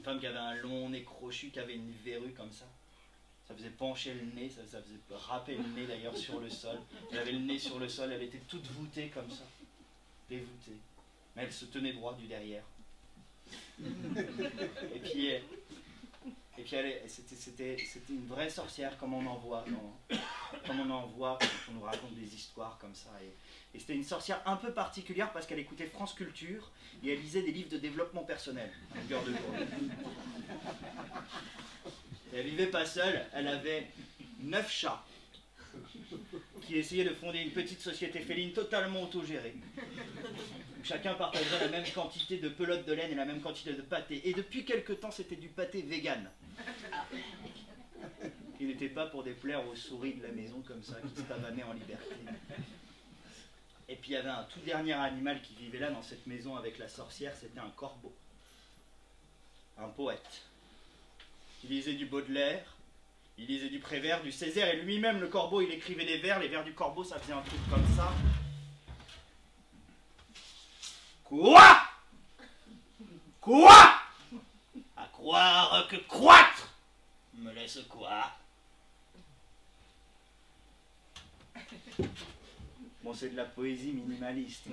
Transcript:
femme qui avait un long nez crochu, qui avait une verrue comme ça. Ça faisait pencher le nez, ça faisait râper le nez d'ailleurs sur le sol. Elle avait le nez sur le sol, elle était toute voûtée comme ça. Dévoûtée. Mais elle se tenait droit du derrière. Et puis c'était une vraie sorcière comme on en voit quand on nous raconte des histoires comme ça. Et c'était une sorcière un peu particulière parce qu'elle écoutait France Culture et elle lisait des livres de développement personnel à longueur de journée. Et elle vivait pas seule, elle avait 9 chats qui essayaient de fonder une petite société féline totalement autogérée. Chacun partageait la même quantité de pelotes de laine et la même quantité de pâté. Et depuis quelque temps, c'était du pâté vegan. Qui n'était pas pour déplaire aux souris de la maison comme ça, qui se pavanaient en liberté. Et puis il y avait un tout dernier animal qui vivait là dans cette maison avec la sorcière, c'était un corbeau. Un poète. Il lisait du Baudelaire, il lisait du Prévert, du Césaire, et lui-même, le corbeau, il écrivait des vers. Les vers du corbeau, ça faisait un truc comme ça. Quoi? Quoi? À croire que croître me laisse quoi? Bon, c'est de la poésie minimaliste.